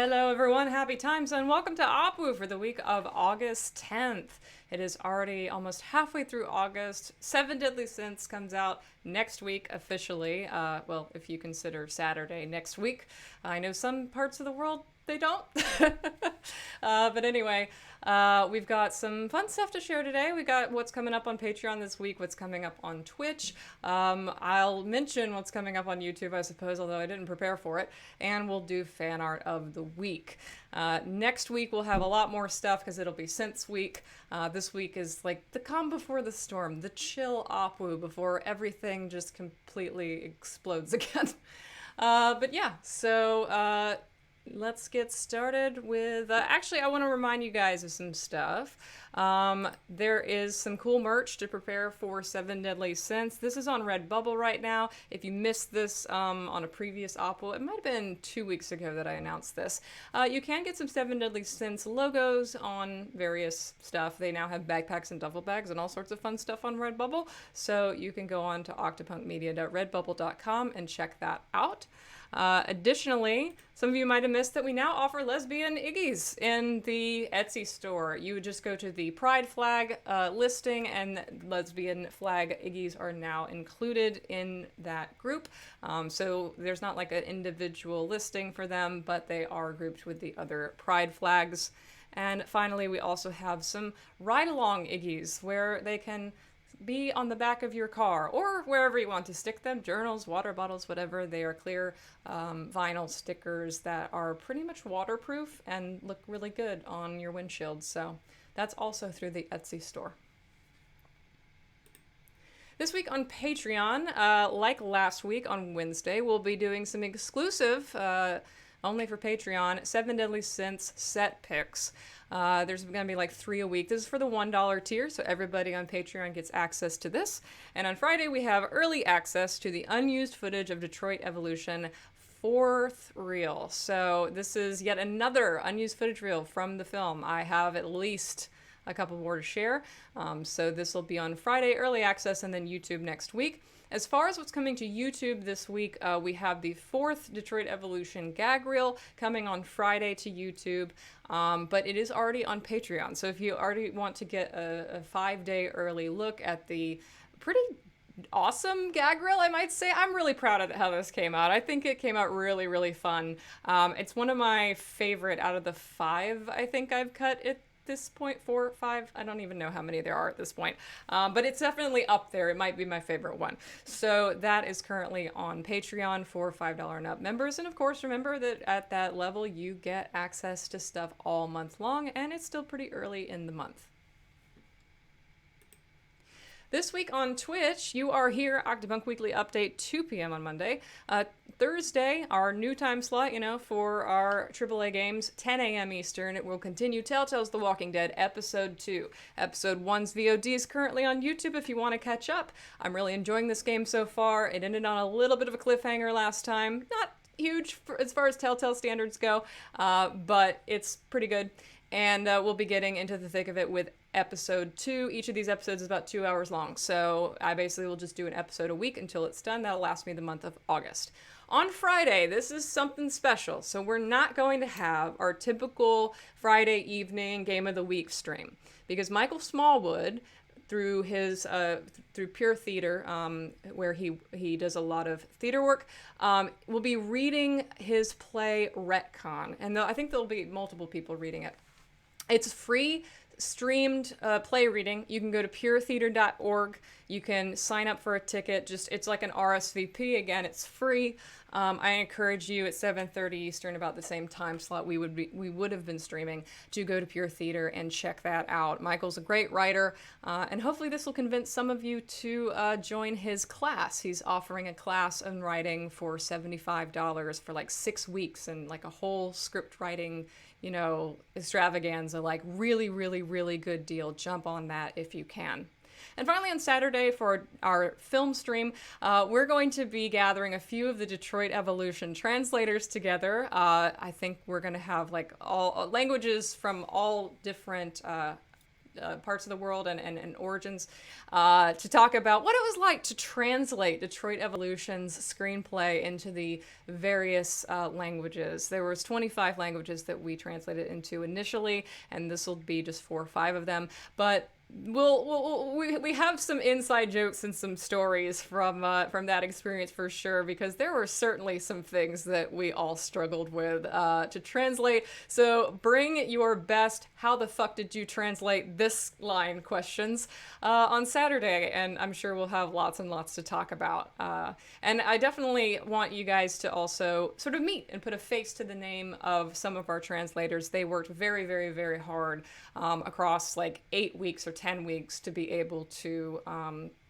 Hello everyone, happy times and welcome to OPWU for the week of August 10th. It is already almost halfway through August. Seven Deadly Synths comes out next week officially. Well, if you consider Saturday next week. I know some parts of the world they don't. But anyway, we've got some fun stuff to share today. We got what's coming up on Patreon this week, what's coming up on Twitch. I'll mention what's coming up on YouTube, I suppose, although I didn't prepare for it. And we'll do fan art of the week. Next week we'll have a lot more stuff because it'll be Synths week. This week is like the calm before the storm, the chill OPWU before everything just completely explodes again. But yeah, so let's get started with... actually, I want to remind you guys of some stuff. There is some cool merch to prepare for Seven Deadly Synths. This is on Redbubble right now. If you missed this on a previous OPWU, it might have been 2 weeks ago that I announced this. You can get some Seven Deadly Synths logos on various stuff. They now have backpacks and duffel bags and all sorts of fun stuff on Redbubble. So you can go on to octopunkmedia.redbubble.com and check that out. Additionally, some of you might have missed that we now offer lesbian Iggies in the Etsy store. You would just go to the Pride flag listing and lesbian flag Iggies are now included in that group. So there's not like an individual listing for them, but they are grouped with the other Pride flags. And finally, we also have some ride-along Iggies where they can be on the back of your car or wherever you want to stick them, journals, water bottles, whatever. They are clear vinyl stickers that are pretty much waterproof and look really good on your windshield. So that's also through the Etsy store. This week on Patreon, like last week on Wednesday, we'll be doing some exclusive, only for Patreon, Seven Deadly Synths set picks. There's going to be like 3 a week. This is for the $1 tier, so everybody on Patreon gets access to this. And on Friday, we have early access to the unused footage of Detroit Evolution 4th reel. So this is yet another unused footage reel from the film. I have at least a couple more to share. So this will be on Friday, early access, and then YouTube next week. As far as what's coming to YouTube this week, we have the 4th Detroit Evolution gag reel coming on Friday to YouTube, but it is already on Patreon. So if you already want to get a 5-day early look at the pretty awesome gag reel, I might say, I'm really proud of how this came out. I think it came out really, really fun. It's one of my favorite out of the 5 I think I've cut at this point. 4 or 5, I don't even know how many there are at this point, but it's definitely up there. It might be my favorite one. So that is currently on Patreon for $5 and up members, and of course remember that at that level you get access to stuff all month long, and it's still pretty early in the month. This week on Twitch, you are here, Octopunk Weekly Update, 2 p.m. on Monday. Thursday, our new time slot, for our AAA games, 10 a.m. Eastern. It will continue Telltale's The Walking Dead, Episode 2. Episode 1's VOD is currently on YouTube if you want to catch up. I'm really enjoying this game so far. It ended on a little bit of a cliffhanger last time. Not huge as far as Telltale standards go, but it's pretty good. And we'll be getting into the thick of it with Episode 2. Each of these episodes is about 2 hours long, so I basically will just do an episode a week until it's done. That'll last me the month of August. On Friday, this is something special, so we're not going to have our typical Friday evening Game of the Week stream, because Michael Smallwood, through his through Pure Theater, where he does a lot of theater work, will be reading his play Retcon, and I think there'll be multiple people reading it. It's free streamed play reading. You can go to puretheater.org. You can sign up for a ticket. It's like an RSVP. Again, it's free. I encourage you at 7:30 Eastern, about the same time slot we would have been streaming, to go to Pure Theater and check that out. Michael's a great writer, and hopefully this will convince some of you to join his class. He's offering a class on writing for $75 for like 6 weeks, and like a whole script writing extravaganza. Like really, really, really good deal. Jump on that if you can. And finally, on Saturday, for our film stream, we're going to be gathering a few of the Detroit Evolution translators together. I think we're going to have like all languages from all different parts of the world and origins, to talk about what it was like to translate Detroit Evolution's screenplay into the various languages. There was 25 languages that we translated into initially, and this will be just 4 or 5 of them. But we have some inside jokes and some stories from that experience for sure, because there were certainly some things that we all struggled with to translate. So bring your best "how the fuck did you translate this line" questions on Saturday, and I'm sure we'll have lots and lots to talk about. And I definitely want you guys to also sort of meet and put a face to the name of some of our translators. They worked very, very, very hard across like 8 weeks or 10 weeks to be able to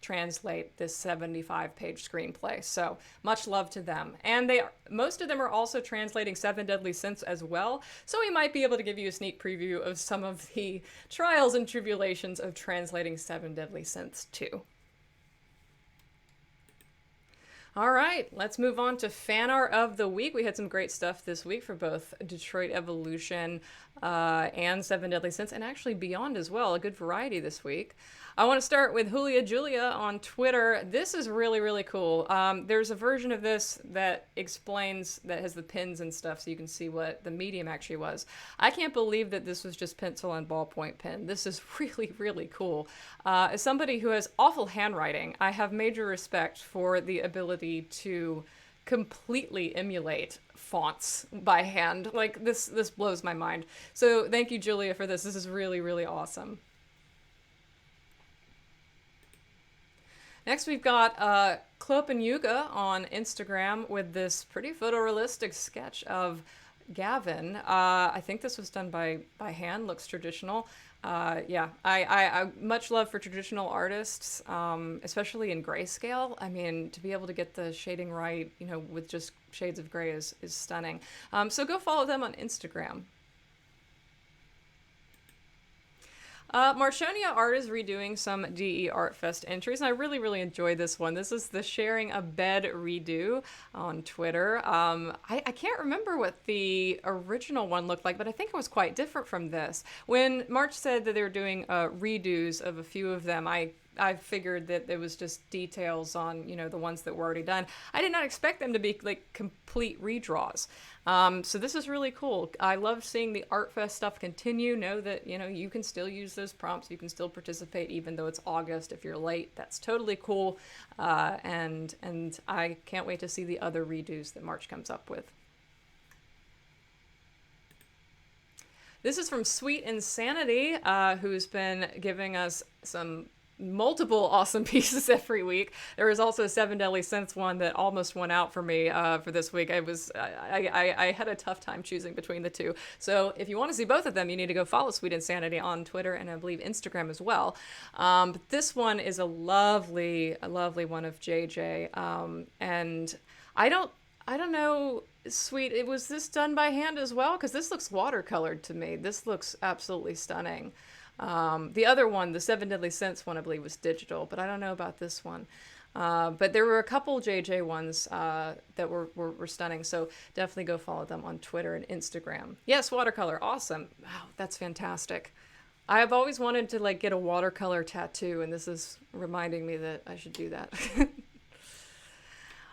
translate this 75-page screenplay. So much love to them. And most of them are also translating Seven Deadly Synths as well. So we might be able to give you a sneak preview of some of the trials and tribulations of translating Seven Deadly Synths too. All right, let's move on to fan art of the week. We had some great stuff this week for both Detroit Evolution and Seven Deadly Synths, and actually Beyond as well. A good variety this week. I want to start with Julia Julia on Twitter. This is really, really cool. There's a version of this that explains, that has the pins and stuff, so you can see what the medium actually was. I can't believe that this was just pencil and ballpoint pen. This is really, really cool. As somebody who has awful handwriting, I have major respect for the ability to completely emulate fonts by hand. Like, this blows my mind. So thank you, Julia, for this. This is really, really awesome. Next, we've got Klopenuga on Instagram with this pretty photorealistic sketch of Gavin. I think this was done by hand, looks traditional. Yeah, I much love for traditional artists, especially in grayscale. I mean, to be able to get the shading right, you know, with just shades of gray is stunning. So go follow them on Instagram. Marshonia Art is redoing some DE Art Fest entries, and I really, really enjoy this one. This is the Sharing a Bed redo on Twitter. I can't remember what the original one looked like, but I think it was quite different from this. When March said that they were doing redos of a few of them, I figured that there was just details on, you know, the ones that were already done. I did not expect them to be like complete redraws. So this is really cool. I love seeing the Art Fest stuff continue. Know that, you know, you can still use those prompts. You can still participate even though it's August. If you're late, that's totally cool. And I can't wait to see the other redos that March comes up with. This is from Sweet Insanity, who's been giving us some multiple awesome pieces every week. There was also a Seven Deadly Synths one that almost went out for me for this week. I had a tough time choosing between the two. So if you want to see both of them, you need to go follow Sweet Insanity on Twitter and I believe Instagram as well. But this one is a lovely one of JJ. And I don't know, Sweet, was this done by hand as well? Because this looks watercolored to me. This looks absolutely stunning. The other one, the Seven Deadly Synths one, I believe was digital, but I don't know about this one. But there were a couple JJ ones that were stunning, so definitely go follow them on Twitter and Instagram. Yes, watercolor, awesome. Wow, that's fantastic. I have always wanted to like get a watercolor tattoo, and this is reminding me that I should do that.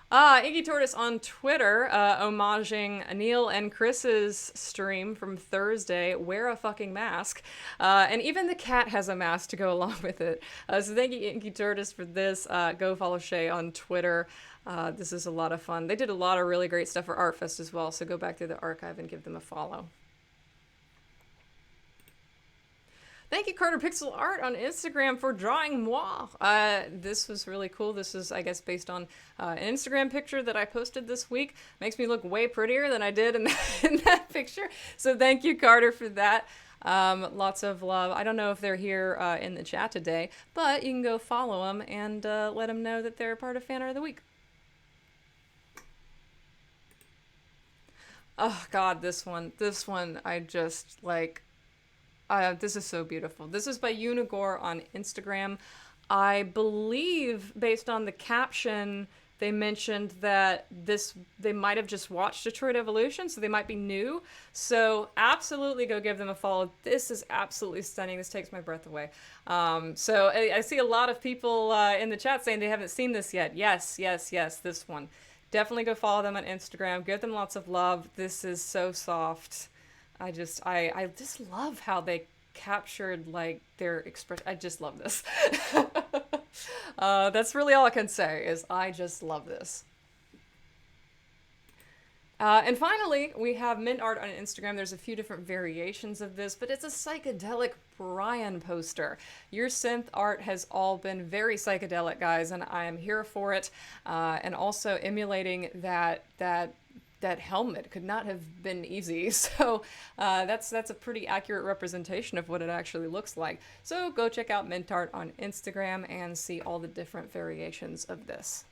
Iggy Tortoise on Twitter, homaging Neil and Chris's stream from Thursday, Wear a Fucking Mask. And even the cat has a mask to go along with it. So thank you, Iggy Tortoise, for this. Go follow Shay on Twitter. This is a lot of fun. They did a lot of really great stuff for ArtFest as well, so go back through the archive and give them a follow. Thank you, Carter Pixel Art on Instagram, for drawing moi. This was really cool. This is, I guess, based on an Instagram picture that I posted this week. Makes me look way prettier than I did in that picture. So thank you, Carter, for that. Lots of love. I don't know if they're here in the chat today, but you can go follow them and let them know that they're part of Fan Art of the Week. Oh, God, this one, I just, like... this is so beautiful. This is by Unigore on Instagram. I believe, based on the caption, they mentioned that they might have just watched Detroit Evolution, so they might be new. So absolutely go give them a follow. This is absolutely stunning. This takes my breath away. So I see a lot of people in the chat saying they haven't seen this yet. Yes, yes, yes, this one. Definitely go follow them on Instagram. Give them lots of love. This is so soft. I just love how they captured like their expression. I just love this. That's really all I can say is I just love this. And finally, we have mint art on Instagram. There's a few different variations of this, but it's a psychedelic Brian poster. Your synth art has all been very psychedelic, guys, and I am here for it. And also emulating that helmet could not have been easy. So that's a pretty accurate representation of what it actually looks like. So go check out mint art on Instagram and see all the different variations of this.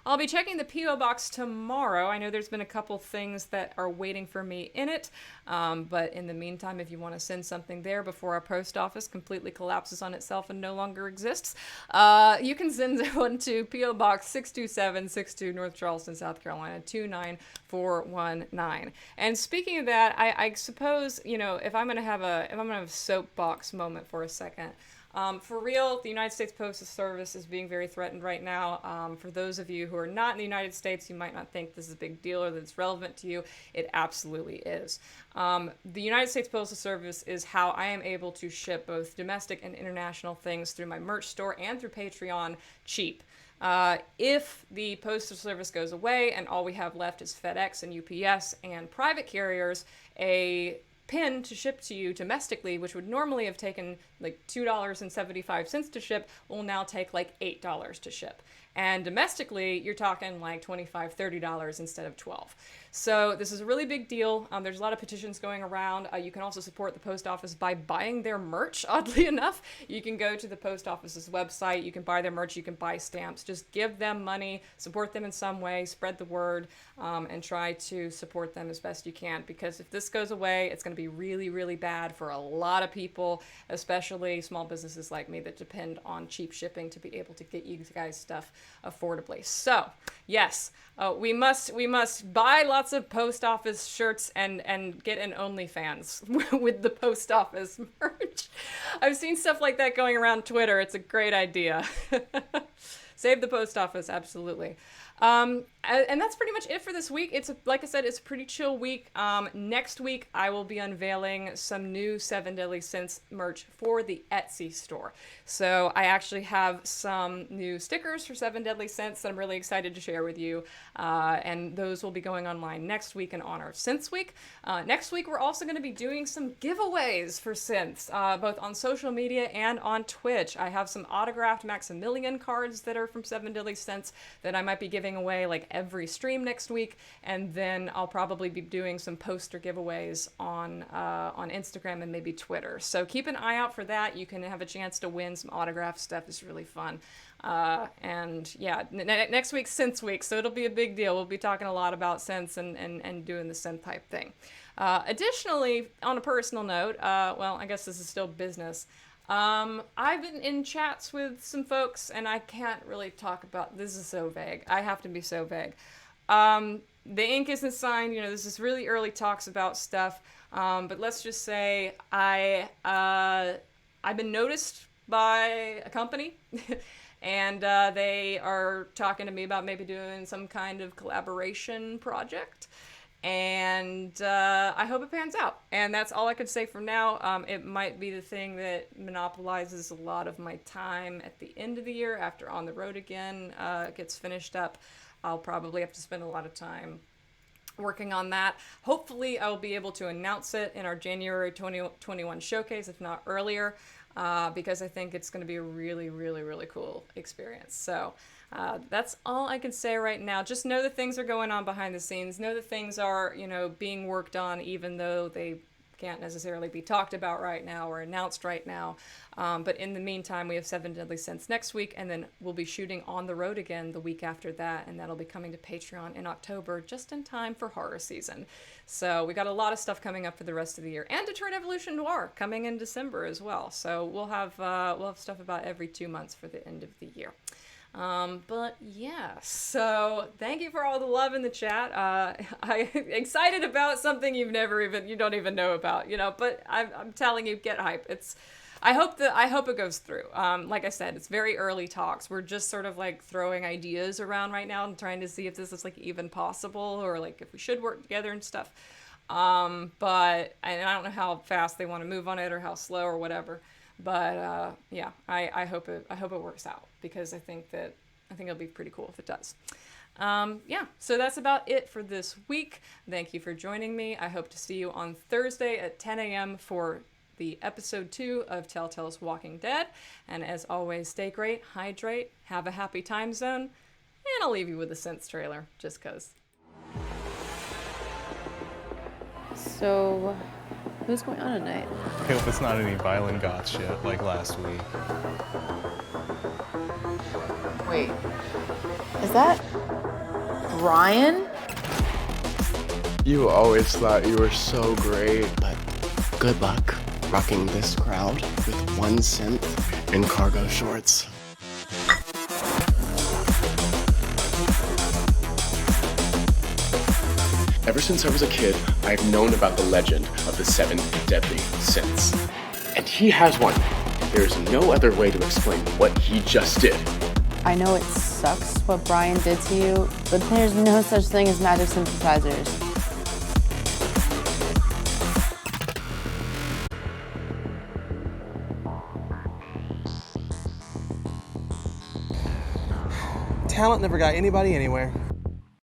I'll be checking the P.O. box tomorrow. I know there's been a couple things that are waiting for me in it, but in the meantime, if you want to send something there before our post office completely collapses on itself and no longer exists, you can send one to P.O. Box 62762 North Charleston, South Carolina 29419. And speaking of that, I suppose, you know, if I'm gonna have a soapbox moment for a second. For real, the United States Postal Service is being very threatened right now. For those of you who are not in the United States, you might not think this is a big deal or that it's relevant to you. It absolutely is. The United States Postal Service is how I am able to ship both domestic and international things through my merch store and through Patreon cheap. If the Postal Service goes away and all we have left is FedEx and UPS and private carriers, a pin to ship to you domestically, which would normally have taken like $2.75 to ship, will now take like $8 to ship. And domestically, you're talking like $25, $30 instead of $12. So this is a really big deal. There's a lot of petitions going around. You can also support the post office by buying their merch, oddly enough. You can go to the post office's website, you can buy their merch, you can buy stamps. Just give them money, support them in some way, spread the word, and try to support them as best you can. Because if this goes away, it's going to be really, really bad for a lot of people, especially small businesses like me that depend on cheap shipping to be able to get you guys stuff affordably. So, yes, we must buy lots of post office shirts and get an OnlyFans with the post office merch. I've seen stuff like that going around Twitter. It's a great idea. Save the post office, absolutely. And that's pretty much it for this week. Like I said, it's a pretty chill week. Next week, I will be unveiling some new Seven Deadly Synths merch for the Etsy store. So I actually have some new stickers for Seven Deadly Synths that I'm really excited to share with you. And those will be going online next week in honor of Synths Week. Next week, we're also going to be doing some giveaways for Synths, both on social media and on Twitch. I have some autographed Maximilian cards that are from Seven Deadly Synths that I might be giving away like every stream next week, and then I'll probably be doing some poster giveaways on Instagram and maybe Twitter. So keep an eye out for that. You can have a chance to win some autographed stuff. It's really fun. And yeah, next week's Synths Week, so it'll be a big deal. We'll be talking a lot about synths and doing the synth type thing. Additionally, on a personal note, well, I guess this is still business. I've been in chats with some folks, and I can't really talk about, this is so vague. I have to be so vague. The ink isn't signed, you know, this is really early talks about stuff, but let's just say I've been noticed by a company, and they are talking to me about maybe doing some kind of collaboration project. And I hope it pans out. And that's all I could say for now. It might be the thing that monopolizes a lot of my time at the end of the year after On the Road Again gets finished up. I'll probably have to spend a lot of time working on that. Hopefully I'll be able to announce it in our January 2021 showcase, if not earlier, because I think it's going to be a really, really, really cool experience. So that's all I can say right now. Just know that things are going on behind the scenes. Know that things are, you know, being worked on, even though they can't necessarily be talked about right now or announced right now. But in the meantime, we have Seven Deadly Synths next week, and then we'll be shooting On the Road Again the week after that, and that'll be coming to Patreon in October, just in time for horror season. So we got a lot of stuff coming up for the rest of the year, and Detroit Evolution Noir coming in December as well. So we'll have stuff about every 2 months for the end of the year. But yeah, so thank you for all the love in the chat. I'm excited about something you don't even know about, but I'm telling you, get hype. I hope it goes through. Like I said, it's very early talks. We're just sort of like throwing ideas around right now and trying to see if this is like even possible or like if we should work together and stuff. But I don't know how fast they want to move on it or how slow or whatever. But yeah, I hope it works out because I think it'll be pretty cool if it does. Yeah, so that's about it for this week. Thank you for joining me. I hope to see you on Thursday at 10 a.m. for the episode 2 of Telltale's Walking Dead. And as always, stay great, hydrate, have a happy time zone, and I'll leave you with a Synths trailer, just 'cause. So, who's going on tonight? I hope it's not any violent goth shit like last week. Wait, is that Brian? You always thought you were so great, but good luck rocking this crowd with one synth and cargo shorts. Ever since I was a kid, I've known about the legend of the Seven Deadly Synths. And he has one. There's no other way to explain what he just did. I know it sucks what Brian did to you, but there's no such thing as magic synthesizers. Talent never got anybody anywhere.